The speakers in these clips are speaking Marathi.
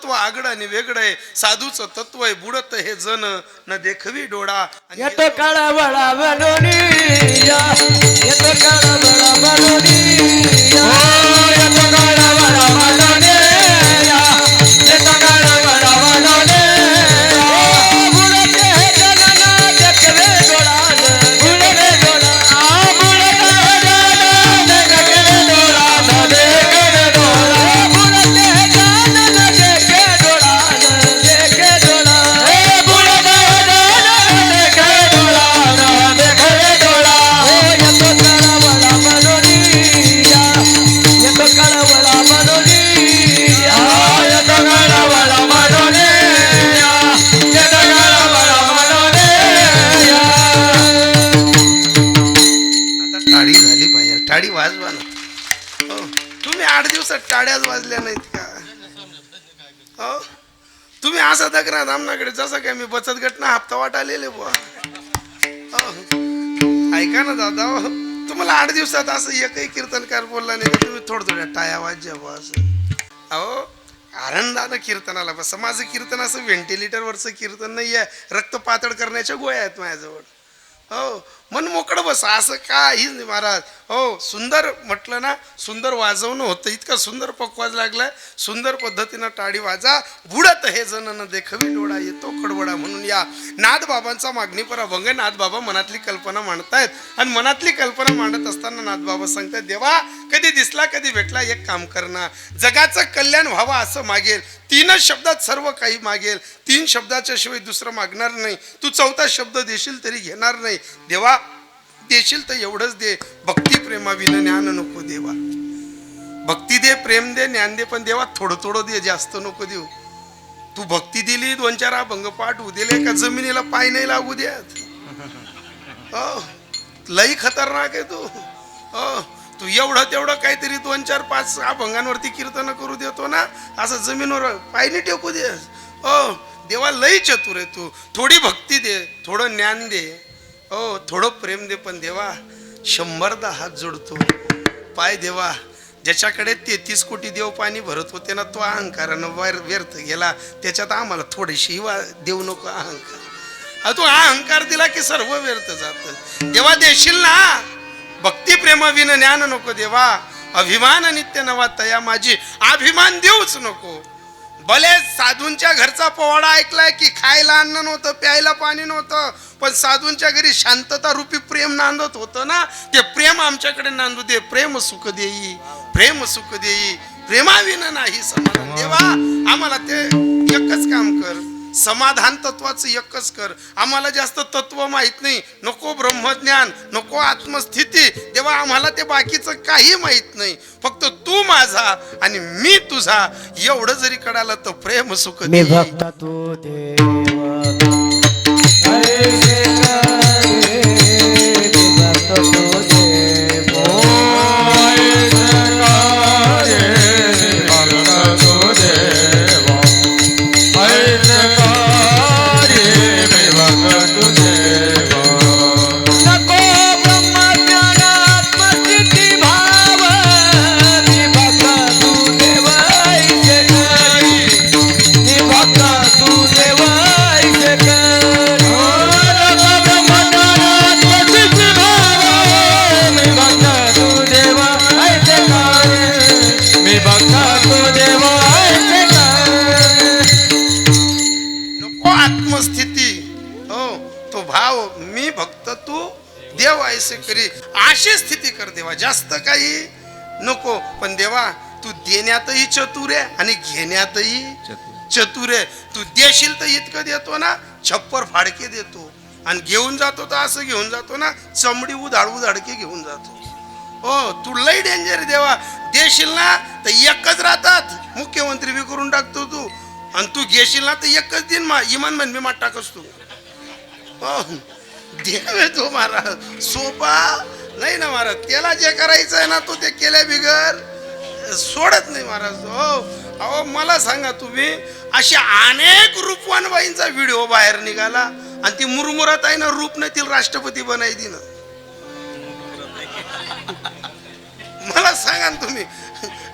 तत्व आगड आणि वेगळं आहे. साधूचं तत्व आहे बुडत हे जन न देखवी डोळा. येतो काळा वळा बनोनी येतो काळा वळा बनोनी येतो काळा वळा बनोनी येतो काळा वळा बनोनी बुडते हे जन न देखवे डोळा बुडते डोळा बुडते जन न देखवे डोळा देखवे डोळा बुडते हे जन न देखवे डोळा देखवे डोळा बुडते जन देखवे डोळा देखवे डोळा येतो काळा वळा बनोनी येतो काळा वळा बनोनी येतो काळा वळा बनोनी येतो काळा वळा बनोनी. आता टाळी झाली पाहिजे. टाळी वाजवा ना. हो तुम्ही 8 दिवसात टाळ्याच वाजल्या नाहीत का? हो तुम्ही असा दगरा आमनाकडे जसं काय मी बचत गट ना हप्ता वाट आलेले बुवा. हो ऐका ना दादा, हो. तुम्हाला 8 दिवसात असं एकही कीर्तनकार बोलला नाही का तुम्ही थोड्या टाळ्या वाजवा बुवा असं? अहो आनंदानं कीर्तनाला बसा. माझं कीर्तन असं व्हेंटिलेटरवरचं कीर्तन नाही आहे. रक्त पातळ करण्याच्या गोळ्या आहेत माझ्याजवळ. हो मन मोकळं बसा, असं काहीच नाही महाराज. हो सुंदर म्हटलं ना, सुंदर वाजवणं होतं. इतका सुंदर पकवाज लागलाय. सुंदर पद्धतीनं टाळी वाजा. बुडत हे जन न देखवी डोळा येतो कडवडा. म्हणून या नाथबाबांचा मागणीपर अभंग. नाथबाबा मनातली कल्पना मांडतायत आणि मनातली कल्पना मांडत असताना नाथबाबा सांगतात, देवा कधी दिसला कधी भेटला एक काम करना, जगाचं कल्याण व्हावं असं मागेल. 3 शब्दात सर्व काही मागेल. 3 शब्दाच्या शिवाय दुसरं मागणार नाही. तू 4था शब्द देशील तरी घेणार नाही. देवा देशील तर एवढंच दे, भक्ती प्रेमाविन ज्ञान नको देवा. भक्ती दे, प्रेम दे, ज्ञान दे, पण देवा थोडं थोडं दे, जास्त नको देऊ. तू भक्ती दिली, 2-4 अभंग पाठ होऊ दिले का जमिनीला पाय नाही लागू द्यात. हो लई खतरनाक आहे तू. हो तू एवढं तेवढं काहीतरी 2-4-5 अभंगांवरती कीर्तन करू देतो ना, असं जमिनीवर पाय नाही टेकू दे. हो देवा लई चतुर आहे तू. थोडी भक्ती दे, थोडं ज्ञान दे, हो थोडं प्रेम दे, पण देवा 100दा हात जोडतो. पाय देवा ज्याच्याकडे 33 कोटी देव पाणी भरत होते ना, तो अहंकारानं व्यर्थ गेला. त्याच्यात आम्हाला थोडीशी देऊ नको अहंकार. तू अहंकार दिला की सर्व व्यर्थ जात. देवा देशील ना, भक्ती प्रेमाविन ज्ञान नको देवा. अभिमान नित्य नवा तया माझी, अभिमान देऊच नको. भले साधूंच्या घरचा पोवाडा ऐकलाय की खायला अन्न नव्हतं, प्यायला पाणी नव्हतं, पण साधूंच्या घरी शांतता रूपी प्रेम नांदत होतं ना, ते प्रेम आमच्याकडे नांदू दे. प्रेम सुख देई, प्रेम सुख देई, प्रेमाविन नाही समाधान. देवा आम्हाला ते एकच काम कर, समाधान तत्वाचं एकच कर. आम्हाला जास्त तत्व माहित नाही. नको ब्रह्मज्ञान, नको आत्मस्थिती. देवा आम्हाला ते बाकीचं काही माहित नाही. फक्त तू माझा आणि मी तुझा एवढं जरी कळालं तर प्रेम सुख मी भक्त तू देवा ऐसे करे, मी भक्त तू देवा ऐसे करे, भक्त तू देवा ऐसे करे, मी भक्त तू देवा. नको ब्रह्मज्ञान आत्मस्थिती भाव, मी भक्त तू देवा ऐसे करी, मी भक्त तू देवा ऐसे करी. नको ब्रह्मज्ञान आत्मस्थिती भाव, मी भक्त तू देवा ऐसे करी, मी भक्त तू देवा ऐसे करी. नको आत्मस्थिती, हो तो भाव, मी भक्त तू देव ऐसे करी. अशी स्थिती कर देवा, जास्त काही नको. पण देवा तू देण्यातही चतुर आहे आणि घेण्यातही चतुर आहे. तू देशील तर इतकं देतो ना, 6 फाडके देतो, आणि घेऊन जातो तर असं घेऊन जातो ना, चमडी उधाडके घेऊन जातो. हो तू लई डेंजर देवा. देशील ना तर एकच राहतात, मुख्यमंत्री बी करून टाकतो तू, आणि तू घेशील ना तर एकच दिन इमान मन मी मात टाकस तू. हो देव आहे तो महाराज, सोपा नाही ना महाराज. त्याला जे करायचं आहे ना तो ते केल्या बिगर सोडत नाही महाराज. हो अहो मला सांगा, तुम्ही अशा अनेक रूपवान बाईंचा व्हिडिओ बाहेर निघाला आणि ती मुरमुरात आहे ना, रूप नाही तिला राष्ट्रपती बनाय दिलं. मला सांगा ना तुम्ही,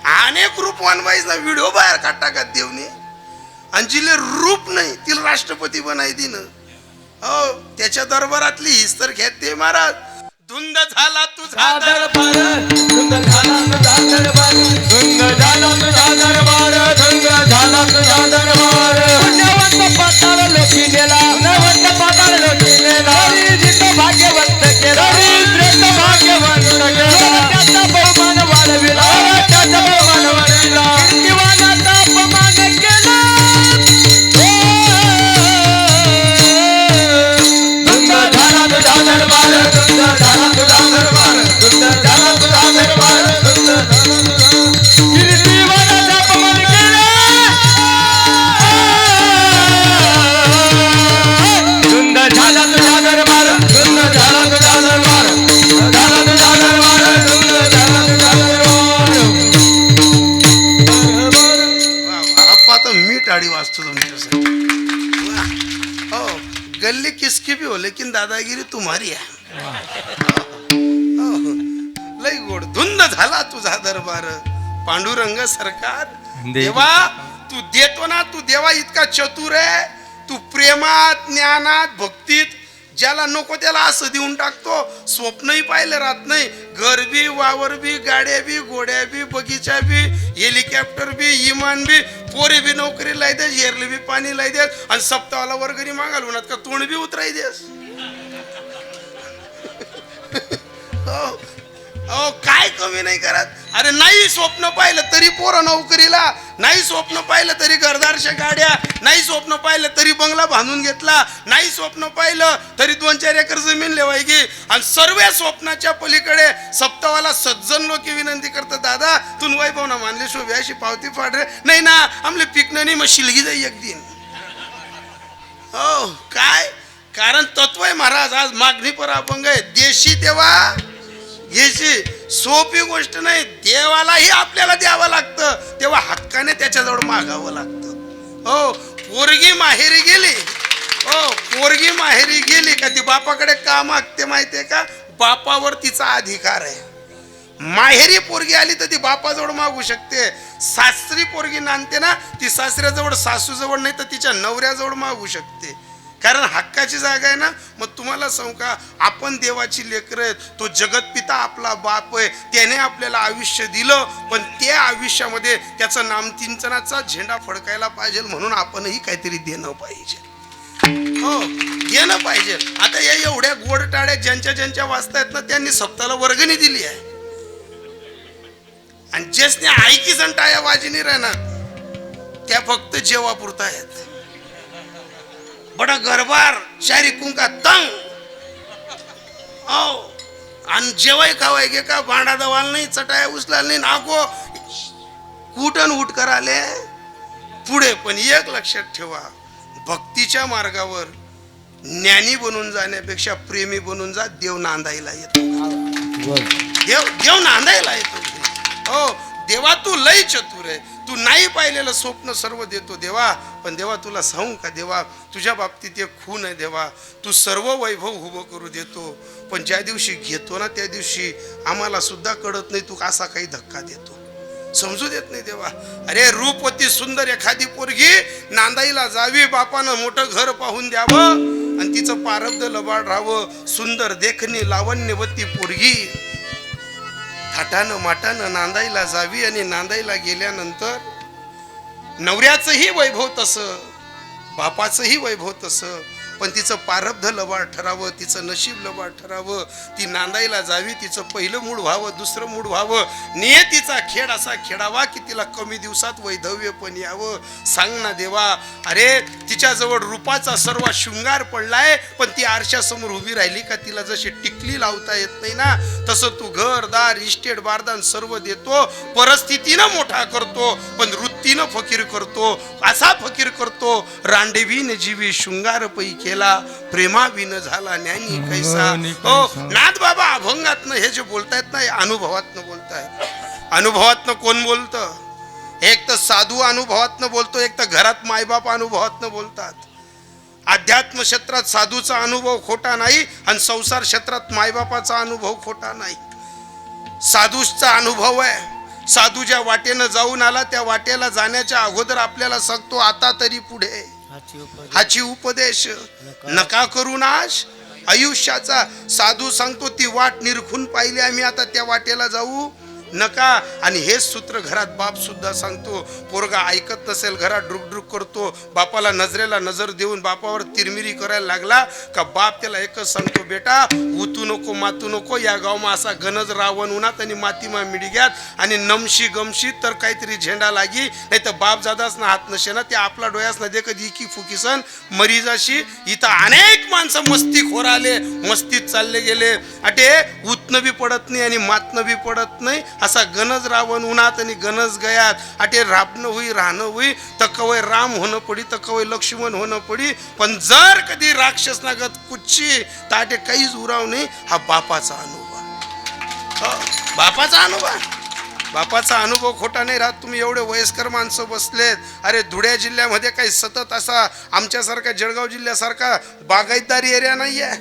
अनेक रूपवान बाईचा व्हिडिओ बाहेर काढता का देवनी? आणि जिले रूप नाही तिला राष्ट्रपती बनाय दिन. हो त्याच्या दरबारातली हीच तर घेते महाराज. धुंद झाला तुझा दरबार धुंद झाला तुझा दरबार धुंद झाला तुझा दरबार धुंद झाला तुझा दरबार पुण्यवंत पाताळ लोकी नेला पुण्यवंत पाताळ लोकी नेला जित भाग्यवंत केला श्रेष्ठ भाग्यवंत केला त्याचा बहुमान वाढविला त्याचा बहुमान वाढविला कीर्तिवानाचा अपमान केला धुंद झाला तुझा दरबार धुंद झाला तुझा दरबार धुंद झाला तुझा दरबार धुंद कीर्तिवानाचा अपमान केला धुंद झाला तुझा दरबार धुंद झाला तुझा दरबार झाला तुझा दरबार धुंद झाला तुझा दरबार. अप्पा तो मी टाळी वाजतो तुमच्यासाठी. हो गल्ली किसकी भी हो लेकिन दादागिरी तुम्हारी है. हो, लई गोड. धुंद झाला तुझा दरबार पांडुरंग सरकार. देवा तू देतो ना, तू देवा इतका चतुर आहे. तू प्रेमात ज्ञानात भक्तीत ज्याला नको त्याला असं देऊन टाकतो. स्वप्नही पाहिलं राहत नाही. घर बी वावर बी गाड्या बी घोड्या बी बगीचा बी हेलिकॉप्टर बी इमान बी पोरे बी नोकरी लाई देस हेरले बी पाणी लाई देस आणि सप्ताहाला वर्गणी मागाल म्हणत का तोंड बी उतराई देस. हो काय कमी नाही करत. अरे नाही स्वप्न पाहिलं तरी पोरं नोकरीला, नाही स्वप्न पाहिलं तरी घरदारच्या गाड्या, नाही स्वप्न पाहिलं तरी बंगला बांधून घेतला, नाही स्वप्न पाहिलं तरी 2-4 एकर जमीन लेवाय गे. आणि सर्व स्वप्नाच्या पलीकडे सप्तावाला सज्जन लोक विनंती करतात दादा तू वैभव ना मानले शोभे अशी पावती फाड रे. नाही ना आमले पिकणं नाही मग शिलगी जाई एक दिन. हो काय कारण तत्व आहे महाराज. आज मागणी पर अपंग आहे. देशी तेव्हा घ्यायची सोपी गोष्ट नाही. देवालाही आपल्याला द्यावं लागतं तेव्हा हक्काने त्याच्याजवळ मागावं लागतं. हो पोरगी माहेरी गेली. हो पोरगी माहेरी गेली का ती बापाकडे का मागते माहितीये का? बापावर तिचा अधिकार आहे. माहेरी पोरगी आली तर ती बापाजवळ मागू शकते. सासरी पोरगी नांदते ना ती सासऱ्याजवळ सासूजवळ नाही तर तिच्या नवऱ्याजवळ मागू शकते. कारण हक्काची जागा आहे ना. मग तुम्हाला सांगू का आपण देवाची लेकरं आहेत. तो जगतपिता आपला बाप आहे. त्याने आपल्याला आयुष्य दिलं पण त्या आयुष्यामध्ये त्याचं नामचिंतनाचा झेंडा फडकायला पाहिजे म्हणून आपणही काहीतरी देणं पाहिजे. हो देणं पाहिजे. आता या एवढ्या गोड टाळ्या ज्यांच्या ज्यांच्या वाचतायत ना त्यांनी सप्ताहाला वर्गणी दिली आहे आणि ज्याने आईकी जण टाळ्या वाजणी राहणार त्या फक्त जेवापुरता आहेत. बडा गरबार शारी कुंका तंग. हो आणि जेवाय खावाय गे का भांडा दवाल नाही चटाया उचला नाही नागो कुटन उठ कराले पुढे. पण एक लक्षात ठेवा भक्तीच्या मार्गावर ज्ञानी बनून जाण्यापेक्षा प्रेमी बनून जा. देव नांदायला येतो. देव नांदायला येतो. हो देवा तू लय चतुर आहे. तू नाही पाहिलेलं स्वप्न सर्व देतो देवा. पण देवा तुला सांगू का देवा तुझ्या बाबतीत एक खून आहे देवा. तू सर्व वैभव उभं करू देतो पण ज्या दिवशी घेतो ना त्या दिवशी आम्हाला सुद्धा कळत नाही तू कसा काही धक्का देतो. समजू देत नाही देवा. अरे रूपवती सुंदर एखादी पोरगी नांदाईला जावी बापानं मोठं घर पाहून द्यावं आणि तिचं पारब्ध लबाड राहावं. सुंदर देखणी लावण्यवती पोरगी थाटानं माटानं नांदायला जावी आणि नांदायला गेल्यानंतर नवऱ्याचंही वैभव तसं बापाचंही वैभव तसं पण तिचं पारब्ध लबाड ठरावं, तिचं नशीब लबाड ठरावं. ती नांदायला जावी तिचं पहिलं मूड व्हावं दुसरं मूड व्हावं. नियतीचा खेळ असा खेळावा की तिला कमी दिवसात वैधव्य पण यावं. सांग ना देवा. अरे तिच्याजवळ रूपाचा सर्व शृंगार पडलाय पण ती आरशासमोर उभी राहिली का तिला जशी टिकली लावता येत नाही ना तसं तू घरदार इस्टेट बारदान सर्व देतो. परिस्थितीनं मोठा करतो पण वृत्तीनं फकीर करतो. असा फकीर करतो रांडेवीन जीवी शृंगार पैकी केला प्रेमाविन झाला ज्ञानी कैसा. हो नाथ बाबा अभंगातनं हे जे बोलतायत ना हे अनुभवातनं बोलतायत. अनुभवातनं कोण बोलतं? एक तर साधू अनुभवातनं बोलतो एक तर घरात मायबाप अनुभवातनं बोलतात. अध्यात्म क्षेत्रात साधूचा अनुभव खोटा नाही आणि संसार क्षेत्रात मायबापाचा अनुभव खोटा नाही. साधूचा अनुभव आहे साधूच्या वाटेनं जाऊन आला त्या वाटेला जाण्याच्या अगोदर आपल्याला सांगतो आता तरी पुढे हाची उपदेश नका करू नाश आयुष्याचा. साधू सांगतो ती वाट निरखून पाहिली आम्ही, आता त्या वाटेला जाऊ नका. आणि हेच सूत्र घरात बाप सुद्धा सांगतो. पोरगा ऐकत नसेल, घरात ड्रुक करतो, बापाला नजरेला नजर देऊन बापावर तिरमिरी करायला लागला का बाप त्याला एकच सांगतो, बेटा उतू नको मातू नको, या गावमा असा गणज रावण उन्हात आणि मातीमा मिडिग्यात आणि नमशी गमशी तर काहीतरी झेंडा लागी, नाही तर बाप जादाच ना हात नशे ना ते आपला डोळ्यास ना दे कधी इकी फुकीसन मरीजाशी. इथं अनेक माणसं मस्ती खोराले, मस्तीत चालले गेले, अटे उतनं बी पडत नाही आणि मातनं बी पडत नाही, असा गणज रावण उन्हात आणि गणज गयात. अटे राबणं होई राहणं होई तर कवय राम होणं पडी तर कवय लक्ष्मण होणं पडी, पण जर कधी राक्षस नागत कुच्ची तर अटे काहीच उराव नाही. हा बापाचा अनुभव, बापाचा अनुभव, बापाचा अनुभव खोटा नाही राहत. तुम्ही एवढे वयस्कर माणसं बसलेत, अरे धुळ्या जिल्ह्यामध्ये काही सतत असा आमच्यासारखा जळगाव जिल्ह्यासारखा बागायतदारी एरिया नाही आहे.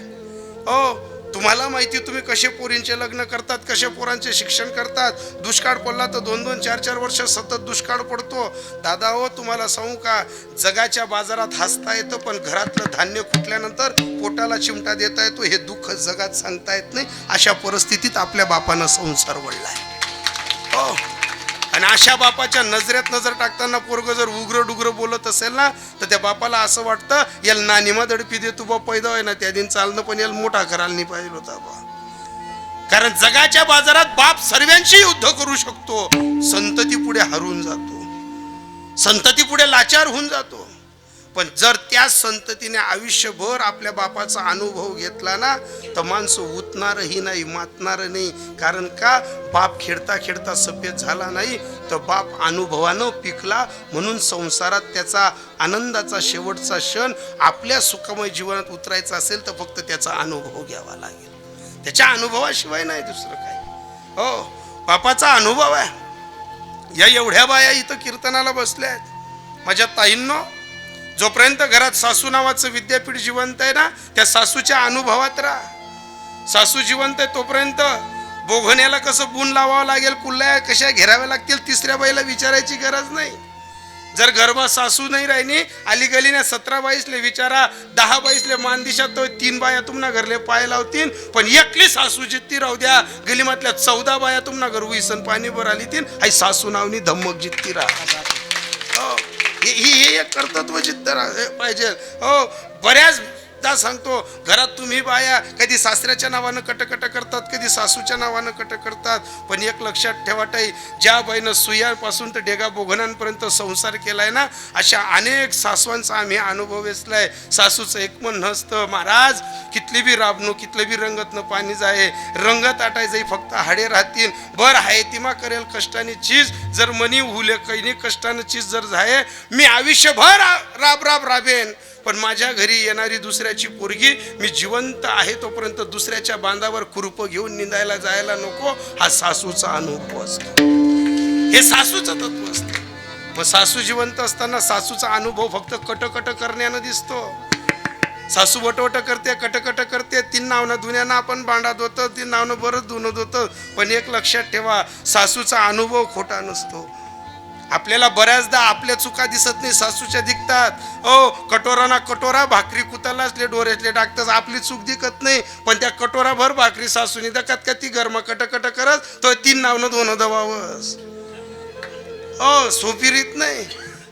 हो तुम्हाला माहिती, तुम्ही कसे पोरींचे लग्न करतात, कसे पोरांचे शिक्षण करतात. दुष्काळ पडला तर 2-2, 4-4 वर्ष सतत दुष्काळ पडतो. दादा हो तुम्हाला सांगू का, जगाच्या बाजारात हसता येतं पण घरातलं धान्य फुटल्यानंतर पोटाला चिमटा देता येतो हे दुःख जगात सांगता येत नाही. अशा परिस्थितीत आपल्या बापानं संसार वळलाय. हो आणि अशा बापाच्या नजरेत नजर टाकताना पोरग जर उग्र डुग्र बोलत असेल ना तर त्या बापाला असं वाटतं याला नानिमा दडपी दे, तू बा पैदा आहे ना त्या दिन चालणं, पण याला मोठा करायला नाही पाहिजे होता बा. कारण जगाच्या बाजारात बाप सर्वांशी युद्ध करू शकतो, संतती पुढे हरून जातो, संतती पुढे लाचार होऊन जातो. पण जर त्या संततीने आयुष्यभर आपल्या बापाचा अनुभव घेतला ना तर माणसं उतणारही नाही, मातणार नाही. कारण का, बाप खेळता खेळता सभ्य झाला नाही तर बाप अनुभवानं पिकला. म्हणून संसारात त्याचा आनंदाचा शेवटचा क्षण आपल्या सुखमय जीवनात उतरायचा असेल तर फक्त त्याचा अनुभव घ्यावा लागेल, त्याच्या अनुभवाशिवाय नाही दुसरं काही. हो बापाचा अनुभव आहे. या एवढ्या बाया इथं कीर्तनाला बसल्या आहेत. माझ्या ताईंनो, जोपर्यंत घरात सासू नावाचं विद्यापीठ जिवंत आहे ना त्या सासूच्या अनुभवात राहा. सासू जिवंत आहे तोपर्यंत बोघण्याला कसं गुण लावावं लागेल, कुल्ल्या कशा घेराव्या लागतील तिसऱ्या बाईला विचारायची गरज नाही. जर घरमा सासू नाही राहिनी, आली गलीने 17 बाईसले विचारा, 10 बाईसले मान दिशा तो 3 बाया तुम्हाला घरले पाय लावतील, पण एकली सासू जित्ती राहू द्या. गलीमधल्या 14 बाया तुम्हाला घर उईसन पाणी भर आली तीन, आई सासू नावनी धम्मक जित्ती राहा. ही एक कर्तृत्व जिद्द पाहिजे. हो बऱ्याचदा सांगतो, घरात तुम्ही बाया कधी सासऱ्याच्या नावानं कटकट करतात, कधी सासूच्या नावानं कट करतात. पण एक लक्षात ठेवा ताई, ज्या बाईनं सुयापासून तर डेगा बोघणांपर्यंत संसार केलाय ना अशा अनेक सासवांचा आम्ही अनुभव वेचलाय. सासूचं एक मन नसतं, महाराज कितली बी राबणू, कितले बी रंगतनं पाणी जाय, रंगत आटाय जाई फक्त हाडे राहतील. बर आहे तिमा करेल कष्टाने चीज, जर मनी हुले कैनी कष्टानं चीज जर जाय, मी आयुष्यभर राब राबेन, पण माझ्या घरी येणारी दुसऱ्याची पोरगी मी जिवंत आहे तोपर्यंत दुसऱ्याच्या बांधावर खुरप घेऊन निंदायला जायला नको. हा सासूचा अनुभव असतो, हे सासूचं तत्व असतं. मग सासू जिवंत असताना सासूचा अनुभव फक्त कटकट करण्यानं दिसतो. सासू वटवट करते, कटकट करते, 3 नावनं धुण्यानं आपण भांडात होतं, 3 नावनं बरंच धुणत होतं. पण एक लक्षात ठेवा, सासूचा अनुभव खोटा नसतो. आपल्याला बऱ्याचदा आपल्या चुका दिसत नाही, सासूच्या दिसतात. ओ कटोराना कटोरा भाकरी कुतालाचले डोऱ्यातले टाकतात, आपली चूक दिसत नाही. पण त्या कटोराभर भाकरी सासूनी दकात का ती गरमा कटकट करत तो 3 नावनं धुणं दबावस. ओ सोपी रीत नाही.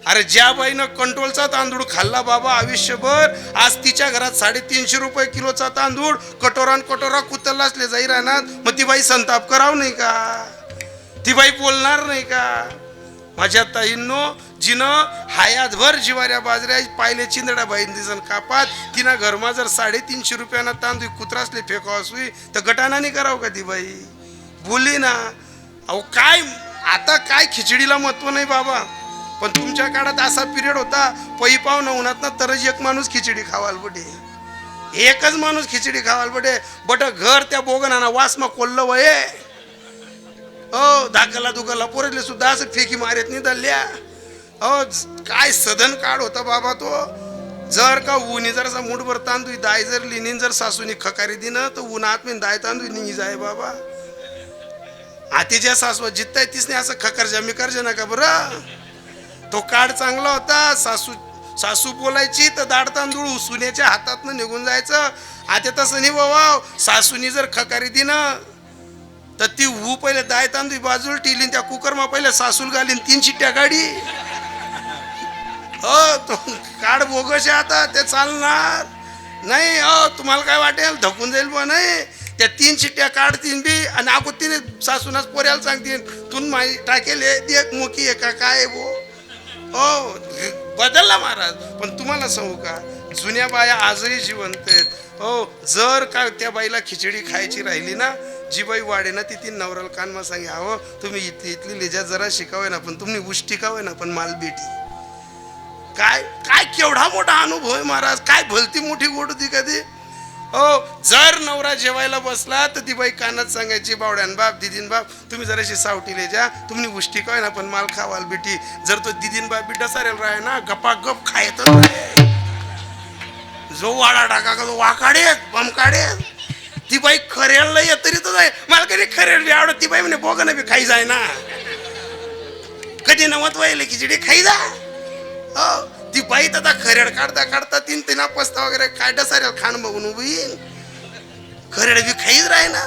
अरे ज्या बाईनं कंट्रोलचा तांदूळ खाल्ला बाबा आयुष्यभर, आज तिच्या घरात 350 रुपये किलोचा तांदूळ कटोरान कटोरा कुतलासले जाई राहणार, मग ती बाई संताप कराव नाही का, ती बाई बोलणार नाही का. माझ्या ताईंनो, जिनं हयातभर जिवाऱ्या बाजऱ्या पाहिले चिंदड्या बाईंदिसन कापात, तिनं घरमा जर 350 रुपयाना तांदूळ कुत्रासले फेकाव असुई तर गटाना नाही करावं का ती बाई, बोलली ना. अहो काय आता काय खिचडीला महत्व नाही बाबा, पण तुमच्या काळात असा पिरियड होता, पै पाव न उन्हात ना तरच एक माणूस खिचडी खावाल पडे, एकच माणूस खिचडी खावाल पडे. बट घर त्या बोगनाना वासमा कोल्ल वये. हो धाकला दुकला पोरले सुद्धा असं फेकी मारत नाही दल्ल्या. हो काय सदन काळ होता बाबा तो. जर का उन्ही जर असा मुठभर तांदूळ दाय जर लिनीन जर सासूनी खकारी दिनं तर उन्हात मी दाय तांदूळ निघी जाय बाबा. आतीच्या सासू जित्ताय तिसने असं खकरजा मी करजा नका बरं. तो काळ चांगला होता. सासू बोलायची तर दाड तांदूळ सुनेच्या हातातनं निघून जायचं. आता तसं नाही बाबा. सासूनी जर खकारी दिनं तर ती पहिले दाय तांदूळ बाजूला टिलीन त्या कुकरमा पहिले सासूल घालीन 3 शिट्ट्या गाडी. हो तो काढ बोगस आता ते चालणार नाही. हो तुम्हाला काय वाटेल धकून जाईल पण नाही. त्या 3 शिट्ट्या काढतील बी आणि अगो तिने सासूनाच पोऱ्याला सांगतील तून माझी टाकेल एक मोकी आहे का काय बो. हो बदलला महाराज. पण तुम्हाला सांगू का जुन्या बाया आजही जिवंत आहेत. हो जर का त्या बाईला खिचडी खायची राहिली ना जी बाई वाढे ना ती नवऱ्याला कानमा सांगे अहो तुम्ही इथली लेजा जरा शिकावे ना पण तुम्ही उष्ट टिकावे ना पण माल बेटी. काय काय केवढा मोठा अनुभव आहे महाराज. काय भलती मोठी गोड होती कधी. हो जर नवरा जेवायला बसला तर ती बाई कानात सांगायची बावड्यान बाप दिदीन बाप तुम्ही जराशी सावटीले जा तुम्ही उष्टी काय ना पण माल खावाल बेटी. जर तो दिदीन बाप बी डसारेल राहे ना गपागप खायतच नाही. जो वाडा टाका का तो वाकाडेत बमकाडेत. ती बाई खरेलला येत तरी तर मला कधी खरेल बी आवडत. ती बाई म्हणे बोगा ना बी खाई जाय ना कधी नवत व्हायला खिचडी खाई जा. हो ती बाई आता खरेड काढता काढता 3 पस्ता वगैरे काय डसारेल खाण बघून उभी खरेड बी खाईच राही ना.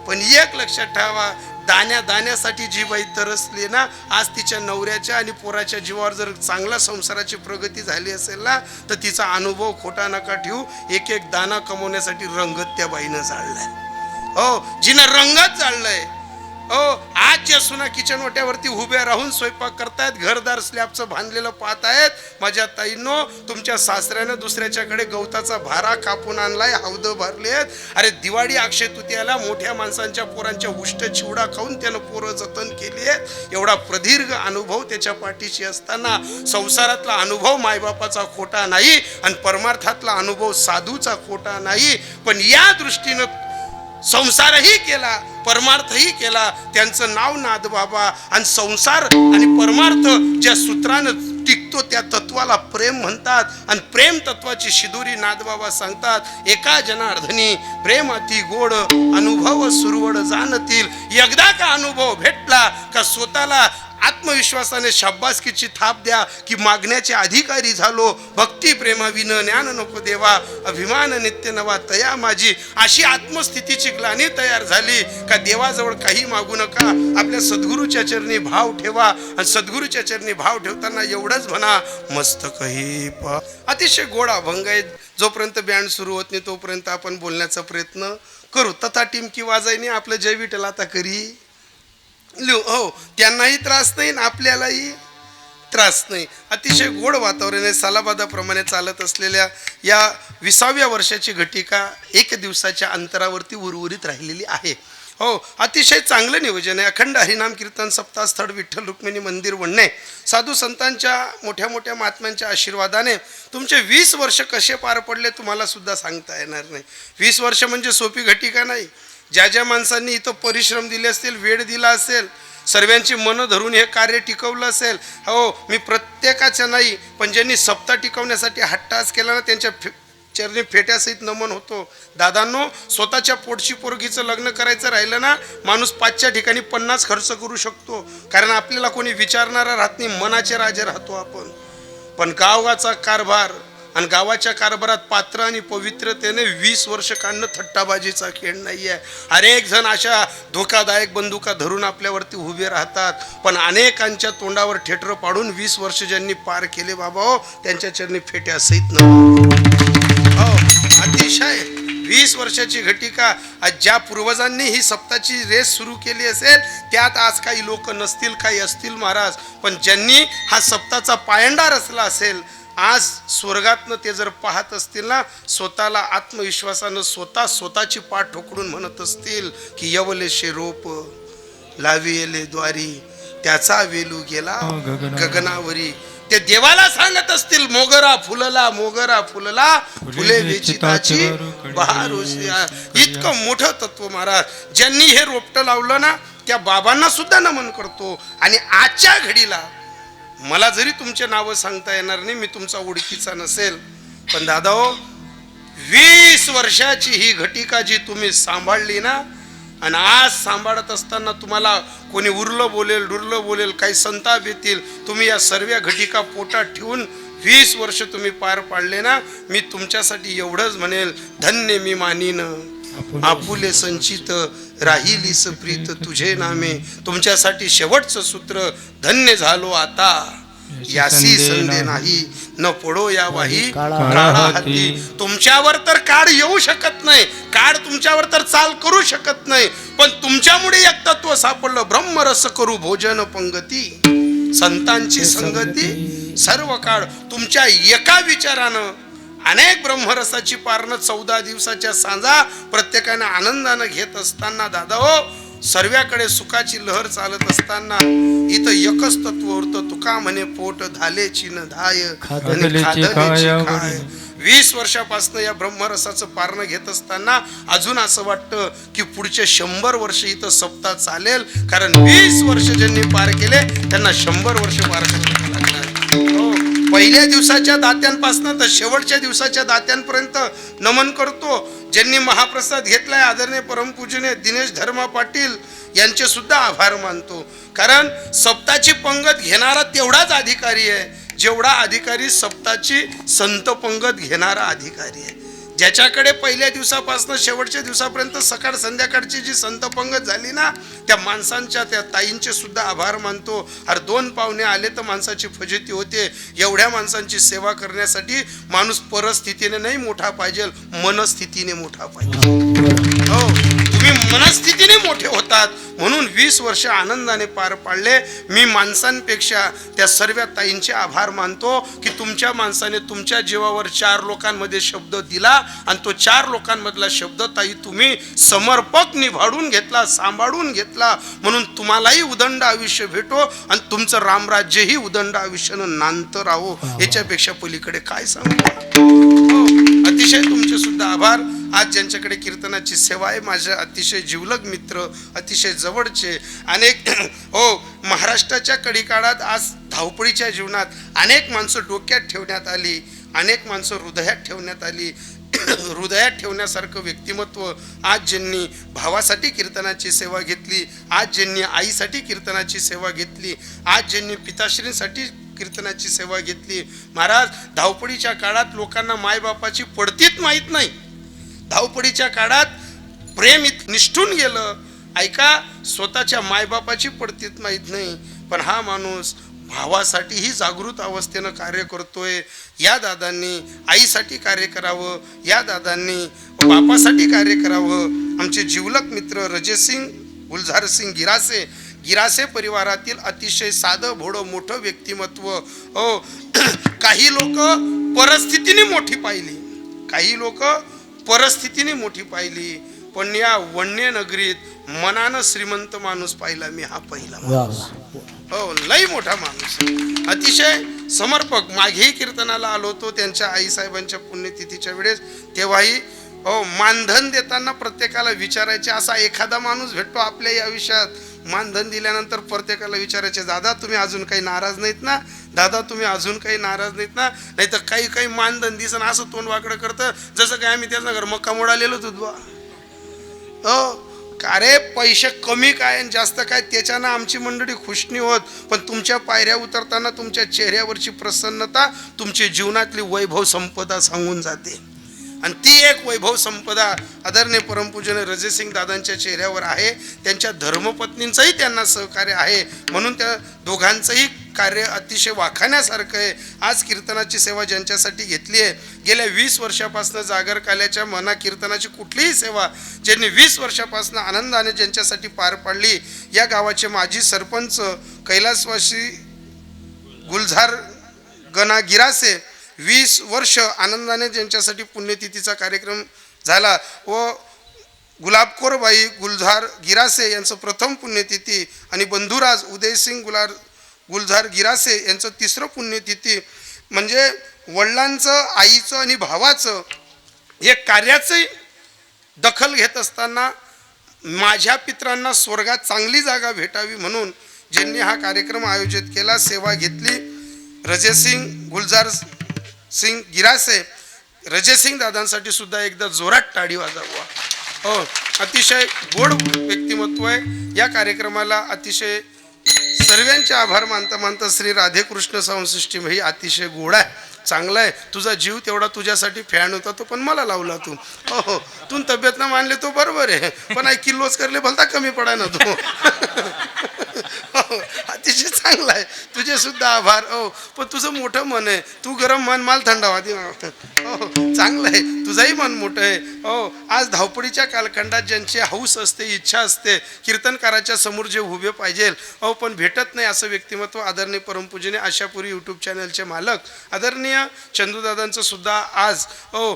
पण एक लक्षात ठेवा दाण्यासाठी जी बाई तरसली ना आज तिच्या नवऱ्याच्या आणि पोराच्या जीवावर जर चांगला संसाराची प्रगती झाली असेल ना तर तिचा अनुभव खोटा नका ठेवू. एक दाना कमवण्यासाठी रंगत त्या बाईनं जाळलाय. हो जिनं रंगत जाळलंय. हो आज ज्या सुना किचन ओट्यावरती उभ्या राहून स्वयंपाक करतायत घरदार स्लॅबचं बांधलेलं पाहतायत माझ्या ताईंनो तुमच्या सासऱ्यानं दुसऱ्याच्याकडे गवताचा भारा कापून आणलाय हौद भरलेत. अरे दिवाळी अक्षय तृतीयाला मोठ्या माणसांच्या पोरांच्या उष्ट चिवडा खाऊन त्यानं पोरं जतन केली आहेत. एवढा प्रदीर्घ अनुभव त्याच्या पाठीशी असताना संसारातला अनुभव मायबापाचा खोटा नाही आणि परमार्थातला अनुभव साधूचा खोटा नाही. पण या दृष्टीनं संसारही केला परमार्थही केला. त्यांचं नाव नादबाबा आणि संसार आणि परमार्थ ज्या सूत्रानं टिकतो त्या तत्वाला प्रेम म्हणतात आणि प्रेम तत्वाची शिदोरी नादबाबा सांगतात. एका जनार्दनी प्रेम अति गोड अनुभव सुरवड जाणतील. एकदा का अनुभव भेटला का स्वतःला आत्मविश्वासाने शाब्बासकीची थाप द्या की मागण्याचे अधिकारी झालो. भक्ती प्रेमाविन ज्ञान नको देवा अभिमान नित्य नवा तया माझी. अशी आत्मस्थितीची ग्लानी तयार झाली का देवाजवळ काही मागू नका. आपल्या सद्गुरूच्या चरणी भाव ठेवा आणि सद्गुरूच्या चरणी भाव ठेवताना एवढंच म्हणा मस्तक ही अतिशय गोड अभंग आहे. जोपर्यंत बँड सुरू होत नाही तोपर्यंत आपण बोलण्याचा प्रयत्न करू. तथा टिमकी वाजायनी आपलं जय विठ्ठल आता करी लिहू. हो त्यांनाही त्रास नाही आपल्यालाही त्रास नाही. अतिशय गोड वातावरण आहे. सालाबादाप्रमाणे चालत असलेल्या या 20व्या वर्षाची घटिका 1 दिवसाच्या अंतरावरती उर्वरित राहिलेली आहे. हो अतिशय चांगलं नियोजन आहे. अखंड हरिनाम कीर्तन सप्ताह स्थळ विठ्ठल रुक्मिणी मंदिर वडणे साधू संतांच्या मोठ्या मोठ्या महात्म्यांच्या आशीर्वादाने तुमचे 20 वर्ष कसे पार पडले तुम्हाला सुद्धा सांगता येणार नाही. 20 वर्ष म्हणजे सोपी घटिका नाही. ज्या ज्या माणसांनी इथं परिश्रम दिले असतील वेळ दिला असेल सर्वांची मनं धरून हे कार्य टिकवलं असेल. हो मी प्रत्येकाच्या नाही पण ज्यांनी सप्ताह टिकवण्यासाठी हट्टास केला ना त्यांच्या चरणी फेट्यासहित नमन होतो. दादांनो स्वतःच्या पोटची पोरगीचं लग्न करायचं राहिलं ना माणूस 5च्या ठिकाणी 50 खर्च करू शकतो. कारण आपल्याला कोणी विचारणारा राहत नाही. मनाचे राजे राहतो आपण. पण गावाचा कारभार आणि गावाच्या कारभारात पात्र आणि पवित्रतेने 20 वर्ष काढणं थट्टाबाजीचा खेळ नाही आहे. अनेक जण अशा धोकादायक बंदुका धरून आपल्यावरती उभे राहतात. पण अनेकांच्या तोंडावर ठेटर पाडून 20 वर्ष ज्यांनी पार केले बाबा हो त्यांच्या चरणी फेट्या सहित हो अतिशय 20 वर्षाची घटिका. आज ज्या पूर्वजांनी ही सप्ताची रेस सुरू केली असेल त्यात आज काही लोक नसतील काही असतील महाराज. पण ज्यांनी हा सप्ताचा पायंडा रचला असेल आज स्वर्गातनं ते जर पाहत असतील ना स्वतःला आत्मविश्वासानं स्वतःची पाठ ठोकरून म्हणत असतील की यवलेशे रोप लाविले द्वारी त्याचा वेलू गेला गगनावरी. ते देवाला सांगत असतील मोगरा फुलला फुले वेचिताची बहार. इतकं मोठं तत्व महाराज. ज्यांनी हे रोपटं लावलं ना त्या बाबांना सुद्धा नमन करतो. आणि आजच्या घडीला मला जरी तुमचे नावं सांगता येणार नाही मी तुमचा ओळखीचा नसेल पण दादा हो 20 वर्षाची ही घटिका जी तुम्ही सांभाळली ना आणि आज सांभाळत असताना तुम्हाला कोणी उरलं बोलेल, डुरलं बोलेल, काही संताप येतील, तुम्ही या सर्व घटिका पोटात ठेवून 20 वर्ष तुम्ही पार पाडले ना, मी तुमच्यासाठी एवढंच म्हणेल, धन्य मी मानीन आपुले संचित राहिलीस प्रीत तुझे नामे. तुमच्यासाठी शेवटचं सूत्र, धन्य झालो आता यासी संधे नाही, न पडो या वाही काळा हाती. तुमच्यावर तर काळ येऊ शकत नाही, काळ तुमच्यावर तर चाल करू शकत नाही, पण तुमच्यामुळे एक तत्व सापडलं, ब्रह्मरस करू भोजन पंगती. संतांची संगती सर्व काळ. तुमच्या एका विचारानं अनेक ब्रह्मरसाची पारणं 14 दिवसाच्या सांजा प्रत्येकाने आनंदानं घेत असताना, दादा हो, सर्व्याकडे सुखाची लहर चालत असताना इथं एकच तत्व होतं, तुका म्हणे पोट धालेची न धाय आणि खादलेची खाय. 20 वर्षापासून या ब्रह्मरसाचं पारणं घेत असताना अजून असं वाटतं की पुढचे 100 वर्ष इथं सप्ताह चालेल, कारण 20 वर्ष ज्यांनी पार केले त्यांना 100 वर्ष पार करायला लागणार. पहिल्या दिवसाच्या दात्यांपासून तर शेवटच्या दिवसाच्या दात्यांपर्यंत नमन करतो. ज्यांनी महाप्रसाद घेतलाय आदरणीय परमपूजनीय दिनेश धर्मा पाटील यांचे सुद्धा आभार मानतो, कारण सप्ताची पंगत घेणारा तेवढाच अधिकारी आहे जेवढा अधिकारी सप्ताची संत पंगत घेणारा अधिकारी आहे. ज्याच्याकडे पहिल्या दिवसापासून शेवटच्या दिवसापर्यंत सकाळ संध्याकाळची जी संत पंगत झाली ना, त्या माणसांच्या, त्या ताईंचे सुद्धा आभार मानतो. अरे 2 पाहुणे आले तर माणसाची फजिती होते. एवढ्या माणसांची सेवा करण्यासाठी माणूस परिस्थितीने नाही मोठा पाहिजे, मनस्थितीने मोठा पाहिजे. हो, तुम्ही मनस्थितीने मोठे होतात म्हणून 20 वर्ष आनंदाने पार पाडले. मी माणसांपेक्षा त्या सर्व ताईंचे आभार मानतो की तुमच्या माणसाने तुमच्या जीवावर 4 लोकांमध्ये शब्द दिला आणि तो 4 लोकांमधला शब्द ताई तुम्ही समर्पक निभाडून घेतला, सांभाळून घेतला, म्हणून तुम्हालाही उदंड आयुष्य भेटो आणि तुमचं रामराज्यही उदंड आयुष्यानं नांदतं राहो. याच्यापेक्षा पलीकडे काय सांगू. अतिशय तुमचे सुद्धा आभार. आज ज्यांच्याकडे कीर्तनाची सेवा आहे, माझे अतिशय जिवलग मित्र, अतिशय जवळचे अनेक महाराष्ट्राच्या कडिकाळात आज धावपळीच्या जीवनात अनेक माणसं डोक्यात ठेवण्यात आली, अनेक माणसं हृदयात ठेवण्यात आली. हृदयात ठेवण्यासारखं व्यक्तिमत्व आज ज्यांनी भावासाठी कीर्तनाची सेवा घेतली, आज ज्यांनी आईसाठी कीर्तनाची सेवा घेतली, आज ज्यांनी पिताश्रींसाठी कीर्तनाची सेवा घेतली. महाराज, धावपळीच्या काळात लोकांना मायबापाची पडतीच माहीत नाही. धावपळीच्या काळात प्रेम निष्ठून गेलं. ऐका, स्वतःच्या मायबापाची पडतीत माहीत नाही, पण हा माणूस भावासाठीही जागृत अवस्थेनं कार्य करतोय. या दादांनी आईसाठी कार्य करावं, या दादांनी बापासाठी कार्य करावं. आमचे जिवलग मित्र रजेसिंग गुलझार सिंग गिरासे परिवारातील अतिशय साधं भोळं मोठं व्यक्तिमत्व. हो, काही लोक परिस्थितीने मोठी पाहिली, काही लोक परिस्थितीने मोठी पाहिली, पण या वन्य नगरीत मनानं श्रीमंत माणूस पाहिला मी, हा पहिला माणूस. हो, लई मोठा माणूस, अतिशय समर्पक. मागेही कीर्तनाला आलो होतो त्यांच्या आईसाहेबांच्या पुण्यतिथीच्या वेळेस, तेव्हाही हो मानधन देताना प्रत्येकाला विचारायचे. असा एखादा माणूस भेटतो आपल्या या आयुष्यात, मानधन दिल्यानंतर प्रत्येकाला विचारायचे, दादा तुम्ही अजून काही नाराज नाहीत ना, दादा तुम्ही अजून काही नाराज नाहीत ना. नाही तर काही मानधन दिसन असं तोंड वाकडं करतं जसं काय आम्ही त्याचं घर मक्का मोडालेलो होतो. हो, अरे पैसे कमी काय आणि जास्त काय त्याच्यानं आमची मंडळी खुश नाही होत, पण तुमच्या पायऱ्या उतरताना तुमच्या चेहऱ्यावरची प्रसन्नता तुमची जीवनातली वैभव संपदा सांगून जाते. आणि ती एक वैभव संपदा आदरणीय परमपूजनीय रजेसिंग दादांच्या चेहऱ्यावर आहे. त्यांच्या धर्मपत्नींचंही त्यांना सहकार्य आहे, म्हणून त्या दोघांचंही कार्य अतिशय वाखाण्यासारखं आहे. आज कीर्तनाची सेवा ज्यांच्यासाठी घेतली आहे, गेल्या 20 वर्षापासून जागर काल्याच्या मना कीर्तनाची कुठलीही सेवा ज्यांनी 20 वर्षापासून आनंदाने ज्यांच्यासाठी पार पाडली, या गावाचे माजी सरपंच कैलासवासी गुलझार गणा गिरासे 20 वर्ष आनंदाने ज्यांच्यासाठी पुण्यतिथीचा कार्यक्रम झाला व गुलाबकोरबाई गुलझार गिरासे यांचं प्रथम पुण्यतिथी आणि बंधुराज उदयसिंग गुलझार गिरासे यांचं 3रं पुण्यतिथी. म्हणजे वडिलांचं, आईचं आणि भावाचं हे कार्याची दखल घेत असताना माझ्या पित्रांना स्वर्गात चांगली जागा भेटावी म्हणून ज्यांनी हा कार्यक्रम आयोजित केला, सेवा घेतली, रजेसिंग गुलझार सिंग गिरासे, रजेसिंग दादांसाठी सुद्धा एकदा जोरात टाळी वाजवा. हो, अतिशय गोड व्यक्तिमत्व आहे. या कार्यक्रमाला अतिशय सर्वांचे आभार मानता मानता श्री राधेकृष्ण साऊंड सिस्टीम ही अतिशय गोड आहे, चांगला आहे. तुझा जीव तेवढा तुझ्यासाठी फॅन होता तो पण मला लावला तू. हो हो, तू तब्येत ना मानले तो बरोबर आहे, पण आई किल्लोच करले भलता कमी पडाय ना तो. अतिशय चांगला आहे, तुझे सुद्धा आभार. हो, पण तुझं मोठं मन आहे, तू गरम मन माल थंडावा दे. हो, चांगलं आहे, तुझंही मन मोठं आहे. हो, आज धावपळीच्या कालखंडात ज्यांची हौस असते, इच्छा असते, कीर्तनकाराच्या समोर जे उभे पाहिजे, हो पण भेटत नाही, असं व्यक्तिमत्व आदरणीय परमपूजनीय आशापुरी यूट्यूब चॅनलचे मालक आदरणीय चंदूदादांचं सुद्धा आज हो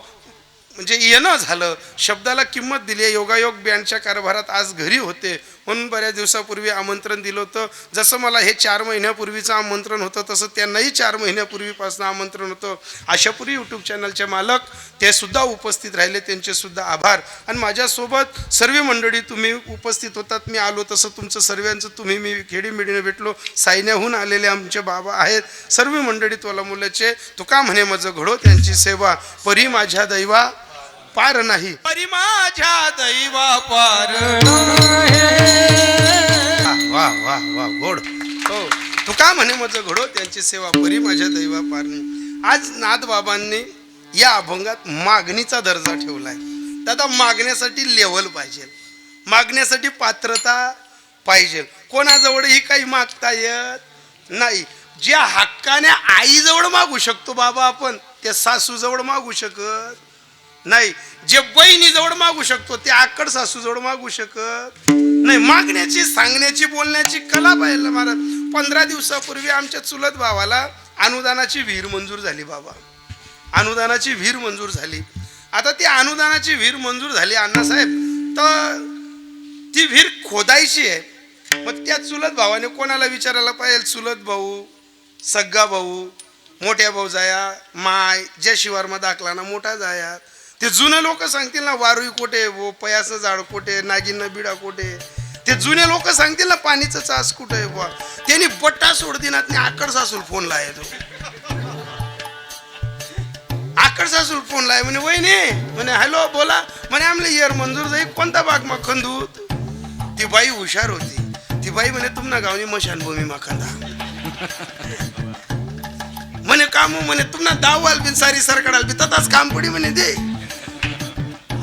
म्हणजे येणं झालं, शब्दाला किंमत दिली आहे. योगायोग बँडच्या कारभारात आज घरी होते म्हणून बऱ्याच दिवसापूर्वी आमंत्रण दिलं होतं. जसं मला हे 4 महिन्यापूर्वीचं आमंत्रण होतं तसं त्यांनाही 4 महिन्यापूर्वीपासून आमंत्रण होतं. आशापुरी यूट्यूब चॅनलचे मालक ते सुद्धा उपस्थित राहिले, त्यांचे सुद्धा आभार. आणि माझ्यासोबत सर्व मंडळी तुम्ही उपस्थित होतात. मी आलो तसं तुमचं सर्वांचं तुम्ही मी खेडीमेडीने भेटलो. सायन्याहून आलेले आमचे बाबा आहेत, सर्व मंडळी तोला मुलाचे. तुका म्हणे माझं घडो त्यांची सेवा, परी माझ्या दैवा पार नाही, परी माझ्या दैवा पार. वा वा वा गोड. हो, तुका म्हणे माझं घडो त्यांची सेवा, परी माझ्या दैवा पार नाही. आज नाथ बाबांनी या अभंगात मागणीचा दर्जा ठेवलाय. दादा, मागण्यासाठी लेवल पाहिजे, मागण्यासाठी पात्रता पाहिजे. कोणाजवळही काही मागता येत नाही. ज्या हक्काने आईजवळ मागू शकतो बाबा आपण, त्या सासूजवळ मागू शकत नाही. जे बहिणीजवळ मागू शकतो ते आकड सासूजवळ मागू शकत नाही. मागण्याची, सांगण्याची, बोलण्याची कला पाहिजे महाराज. 15 दिवसापूर्वी आमच्या चुलत भावाला अनुदानाची विहीर मंजूर झाली बाबा, अनुदानाची विहीर मंजूर झाली. आता ती अनुदानाची विहीर मंजूर झाली अण्णासाहेब, तर ती विहीर खोदायची आहे. मग त्या चुलत भावाने कोणाला विचारायला पाहिजे? चुलत भाऊ, सग्गा भाऊ, मोठ्या भाऊ जाया, माय, ज्या शिवारमा दाखला ना मोठा जाया. ते जुने लोक सांगतील ना, वारुई कोठे, वो पयाचं झाड कोठे, नागिन बिडा कोठे. ते जुने लोक सांगतील ना, पाणीचं चास कुठे आहे बुवा. त्यांनी बट्टा सोडदिनात आकड सासूल फोन लाय, तो आकड सासूल फोन लाय. म्हणे वहिनी, म्हणे हॅलो बोला. म्हणे आमले येर मंजूर जाई, कोणता बाग मा खंदूत. ती बाई हुशार होती. ती बाई म्हणे तुमना गावनी मशानभूमी मा खंदा. म्हणे काम म्हणे तुमना दावाल बिन सारी सरकडाल बी तताच काम पडी म्हणे दे.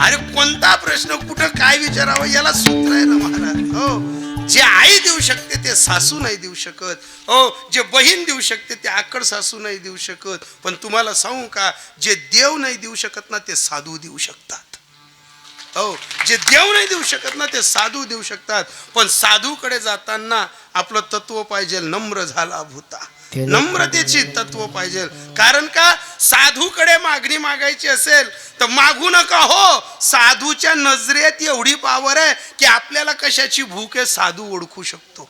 अरे कोणता प्रश्न कुठं काय विचारावं याला सूत्र आहे ना महाराज. हो, जे आई देऊ शकते ते सासू नाही देऊ शकत. हो, जे बहीण देऊ शकते ते आकड सासू नाही देऊ शकत. पण तुम्हाला सांगू का, जे देव नाही देऊ शकत ना ते साधू देऊ शकतात. हो, जे देव नाही देऊ शकत ना ते साधू देऊ शकतात. पण साधूकडे जाताना आपलं तत्व पाहिजे, नम्र झाला भूता. नम्रतेची तत्व पाहिजे. कारण का, साधूकडे मागणी मागायची असेल तर मागू नका. हो, साधूच्या नजरेत एवढी पावर आहे की आपल्याला कशाची भूक आहे साधू ओळखू शकतो,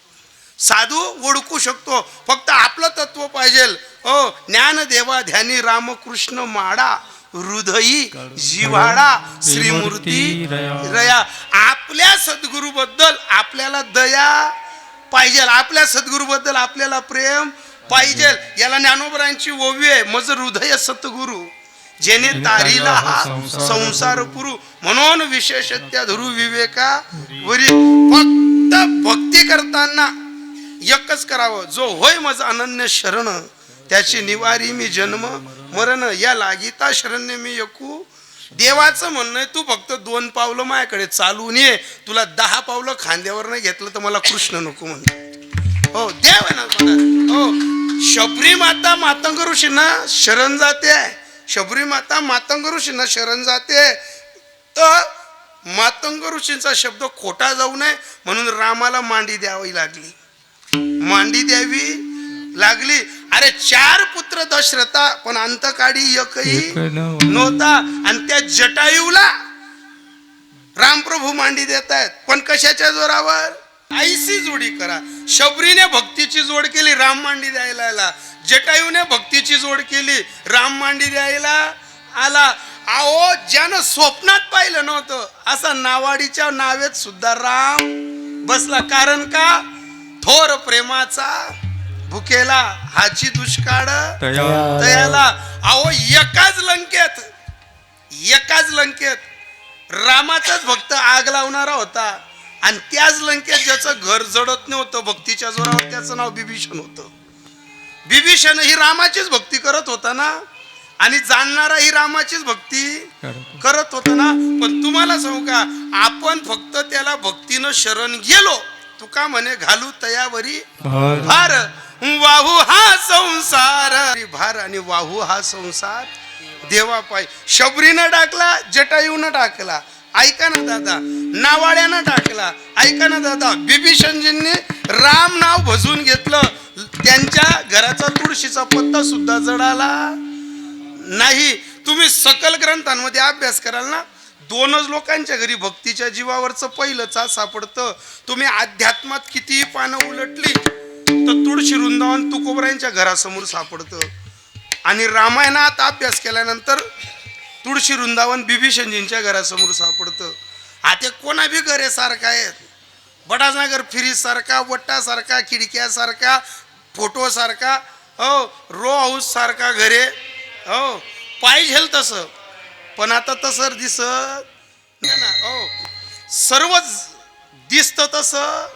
साधू ओळखू शकतो. फक्त आपलं तत्व पाहिजे. हो, ज्ञानदेवा ध्यानी रामकृष्ण माडा, हृदयी जिव्हाळा श्रीमूर्ती रया. आपल्या सद्गुरू बद्दल आपल्याला दया पाहिजे, आपल्या सद्गुरू बद्दल आपल्याला प्रेम पाहिजे. याला ज्ञानोबरांची ओवी आहे, मज हृदय सतगुरु जेने तारीला हा संसार पुरू. म्हणून विशेषत्या धरू विवेका वरी. फक्त भक्ती करताना एकच करावं, जो होय मज अनन्य शरण, त्याची निवारी मी जन्म मरण, या लागिता शरण्य मी एकू. देवाचं म्हणणं आहे, तू फक्त 2 पावलं माझ्याकडे चालून ये. तुला 10 पावलं खांद्यावर नाही घेतलं तर मला कृष्ण नको म्हणतो. हो, देव आहे ना मला. हो, शबरी माता मातंग ऋषींना शरण जाते. शबरी माता मातंग ऋषींना शरण जाते. तर मातंग ऋषींचा शब्द खोटा जाऊ नये म्हणून रामाला मांडी द्यावी लागली, मांडी द्यावी लागली. अरे 4 पुत्र दशरथा, पण अंतकाळी एकही नव्हता. आणि त्या जटायूला रामप्रभू मांडी देत आहेत, पण कशाच्या जोरावर? आईशी जोडी करा. शबरीने भक्तीची जोड केली, राम मांडी द्यायला आला. जटायूने भक्तीची जोड केली, राम मांडी द्यायला आला. अहो, ज्यानं स्वप्नात पाहिलं नव्हतं असा नावाडीच्या नावेत सुद्धा राम बसला. कारण का? थोर प्रेमाचा भुकेला हाची दुष्काळ तयाला. अहो, एकाच लंकेत रामाचाच भक्त आग लावणारा होता आणि त्याच लंकेत ज्याचं घर जडत नव्हतं भक्तीच्या जोरावर त्याचं नाव बिभीषण होतं. बिभीषण ही रामाचीच भक्ती करत होता ना आणि जाणणारा ही रामाचीच भक्ती करत होता ना. पण तुम्हाला सांगू का आपण फक्त त्याला भक्तीनं शरण गेलो तुका म्हणे घालू तयावरी भार वाहू हा संसार भार आणि वाहू हा संसार देवा पाय. शबरीनं टाकला जटायूनं टाकला ऐका ना दादा, नावाड्यानं टाकला ऐका ना दादा. बिभीषणजींनी राम नाव भजून घेतलं त्यांच्या घराचा तुळशीचा पत्ता सुद्धा जडाला नाही. तुम्ही सकल ग्रंथांमध्ये अभ्यास कराल ना दोनच लोकांच्या घरी भक्तीच्या जीवावरचं पहिलं चा सापडतं. तुम्ही अध्यात्मात कितीही पानं उलटली तर तुळशी वृंदावन तुकोबरायांच्या घरासमोर सापडतं आणि रामायणात अभ्यास केल्यानंतर तुळशी वृंदावन बिभीषणजींच्या घरासमोर सापडतं. आता कोणा बी घरेसारखा आहेत बडाजनगर फिरी सारखा वट्टा सारखा खिडक्यासारखा फोटो सारखा हो रो हाऊस सारखा घरे हो पाहिजे तसं पण आता तसं दिसत ना हो सर्वच दिसतं तसं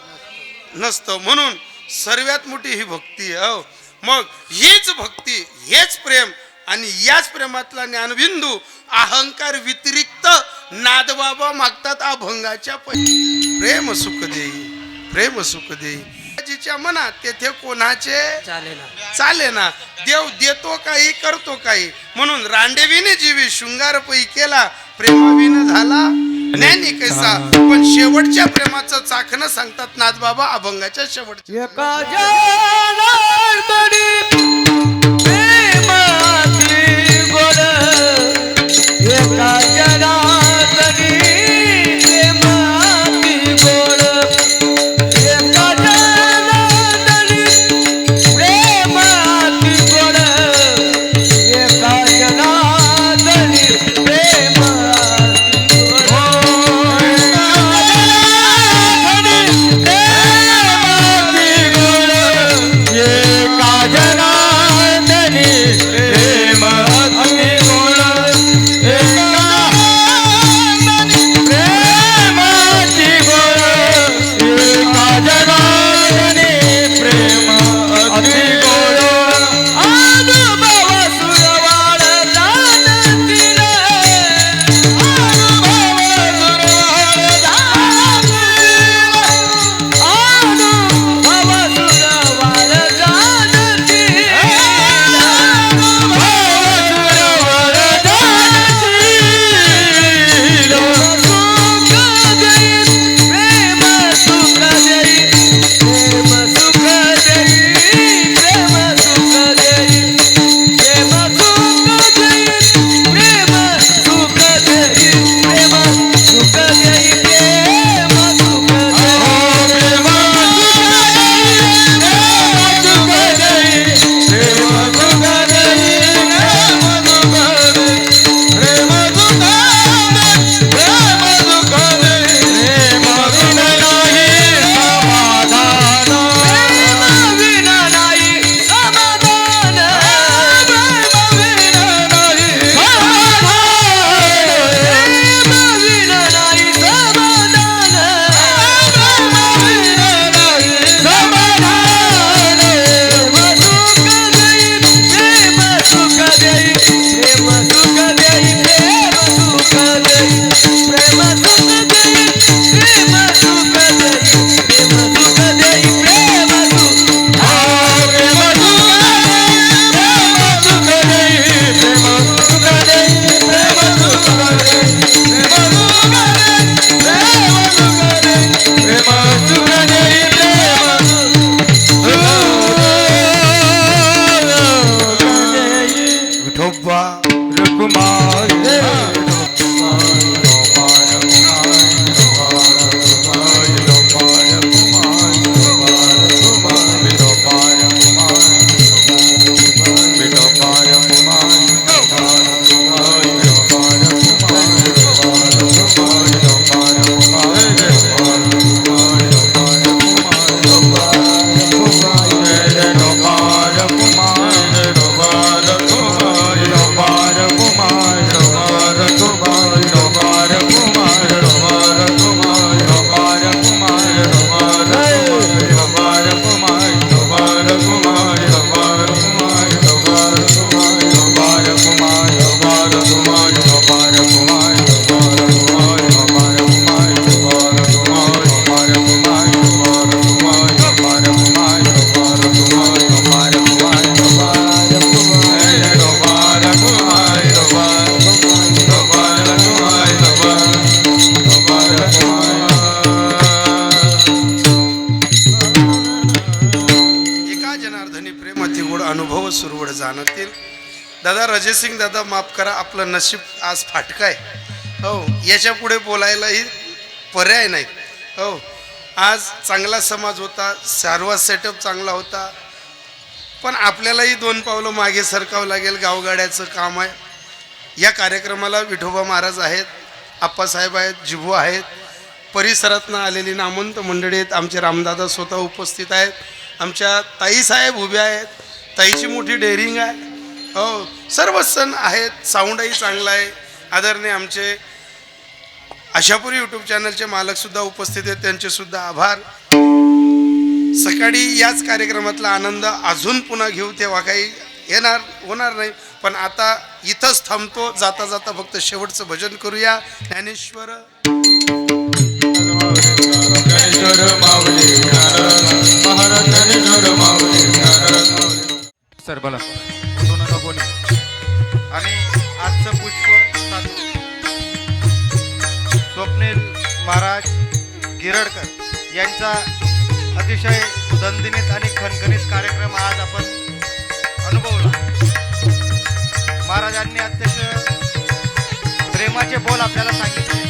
नसतं. म्हणून सर्वात मोठी ही भक्ती आहे हो. मग हीच भक्ती हेच प्रेम आणि याच प्रेमातला ज्ञानबिंदू अहंकार व्यतिरिक्त नादबाबा मागतात अभंगाच्या प्रेम सुख देई प्रेम सुख देई जिच्या मनात तेथे कोणाचे चाले ना. देव देतो काही करतो काही म्हणून रांडेविने जीवी शृंगार पै केला प्रेमाविन झाला ज्ञानी कैसा. पण शेवटच्या प्रेमाचं चाखणं सांगतात नाथबाबा अभंगाच्या शेवटच्या कुमार दादा रजेसिंग दादा माफ करा, आपलं नशीब आज फाटकं आहे. हो, याच्या पुढे बोलायलाही पर्याय नाही. हो, आज चांगला समाज होता, सर्व सेटअप चांगला होता, पण आपल्यालाही 2 पावलं मागे सरकावं लागेल. गावगाड्याचं काम आहे. या कार्यक्रमाला विठोबा महाराज आहेत, आप्पासाहेब आहेत, जिभू आहेत, परिसरातनं आलेली नामवंत मंडळी आहेत, आमचे रामदादा स्वतः उपस्थित आहेत, आमच्या ताईसाहेब उभ्या आहेत, ताईची मोठी डेअरिंग आहे. हो, सर्व सण आहेत, साऊंडही चांगला आहे. आदरणीय आमचे आशापुरी यूट्यूब चॅनलचे मालकसुद्धा उपस्थित आहेत, त्यांचेसुद्धा आभार. सकाळी याच कार्यक्रमातला आनंद अजून पुन्हा घेऊ, तेव्हा काही होणार नाही. पण आता इथंच थांबतो. जाता जाता फक्त शेवटचं भजन करूया. ज्ञानेश्वर सर बोला. आणि आजचं पुष्प स्वप्नील महाराज गिरडकर यांचा अतिशय दणदणीत आणि खणखणीत कार्यक्रम आज आपण अनुभवला. महाराजांनी अतिशय प्रेमाचे बोल आपल्याला सांगितले.